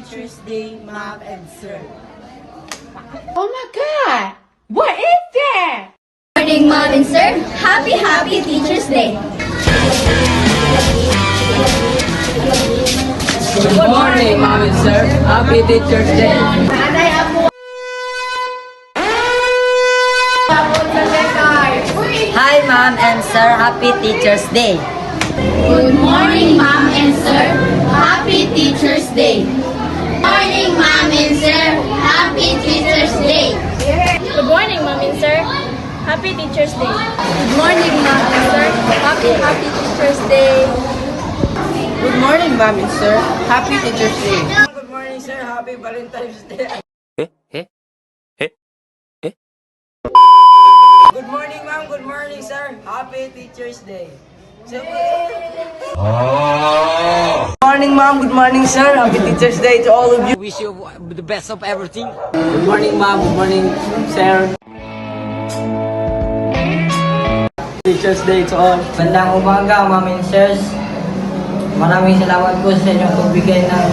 Teacher's Day, Ma'am and Sir. Oh my God! What is that? Good morning, Mom and Sir. Happy Teacher's Day. Good morning, Mom and Sir. Happy Teacher's Day. Hi, Ma'am and Sir. Happy Teacher's Day. Good morning, Mom and Sir. Happy Teacher's Day. Morning, Mom and Sir. Happy Teacher's Day. Good morning, Mom and Sir. Happy Teacher's Day. Good morning, Mom and Sir. Happy Teacher's Day. Good morning, Mom and Sir. Happy Teacher's Day. Good morning, Sir. Happy Valentine's Day. Good morning, Ma'am. Good morning, Sir. Happy Teacher's Day. Good morning, Ma'am. Good morning, Sir. Happy Teacher's Day to all of you. Wish you the best of everything. Good morning, Ma'am. Good morning, Sir. Teacher's Day to all. Magandang umaga, Ma'am and Sirs. Maraming salamat po sa inyong pagbigay ng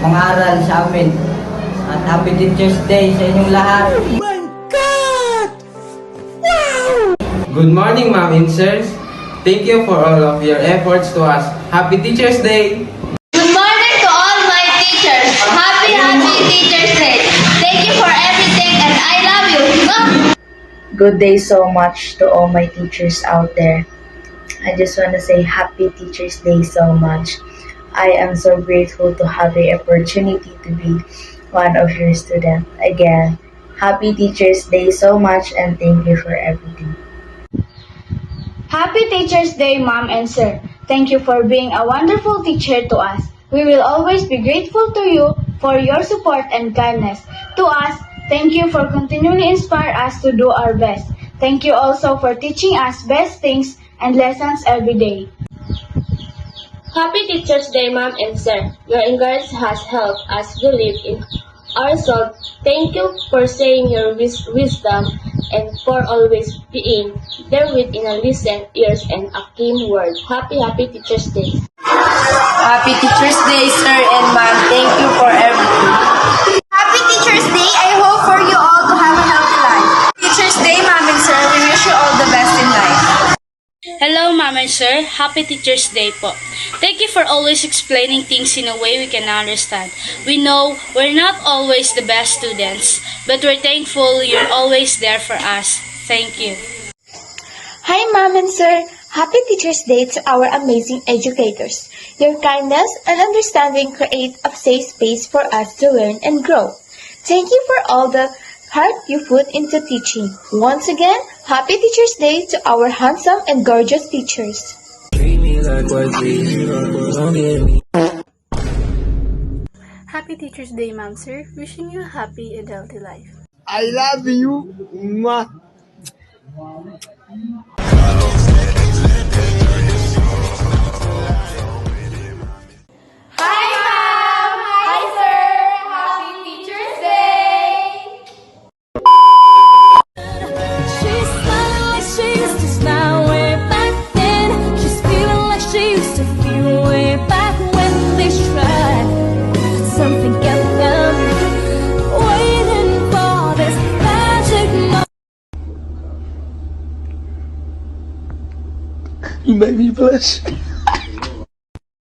mga aral sa amin. At Happy Teacher's Day sa inyong lahat. Good morning, Ma'am and Sirs. Thank you for all of your efforts to us. Happy Teacher's Day! Good morning to all my teachers. Happy Teacher's Day. Thank you for everything and I love you. Good day so much to all my teachers out there. I just want to say Happy Teacher's Day so much. I am so grateful to have the opportunity to be one of your students. Again, Happy Teacher's Day so much and thank you for everything. Happy Teacher's Day, Mom and Sir. Thank you for being a wonderful teacher to us. We will always be grateful to you for your support and kindness. To us, thank you for continually inspire us to do our best. Thank you also for teaching us best things and lessons every day. Happy Teacher's Day, Mom and Sir. Your encouragement has helped us believe in ourselves. Thank you for saying your wisdom and for always being there within a listen, ears, and a keen word. Happy Teacher's Day. Happy Teacher's Day, Sir and Ma'am. Thank you for everything. Happy Teacher's Day. I hope for you all to have a healthy life. Teacher's Day, Mom and Sir. We wish you all the best in life. Hello, Mom and Sir. Happy Teacher's Day po. Thank you for always explaining things in a way we can understand. We know we're not always the best students, but we're thankful you're always there for us. Thank you. Hi, Mom and Sir. Happy Teacher's Day to our amazing educators. Your kindness and understanding create a safe space for us to learn and grow. Thank you for all the heart you put into teaching. Once again, Happy Teacher's Day to our handsome and gorgeous teachers. Happy Teacher's Day, Ma'am, Sir. Wishing you a happy and healthy life. I love you. Mwah. Hi, Mom. Hi, Sir. Happy Teacher's Day. She's smiling like she used to smile way back then. She's feeling like she used to feel way back when they tried. Something kept them waiting for this magic moment. You made me blush.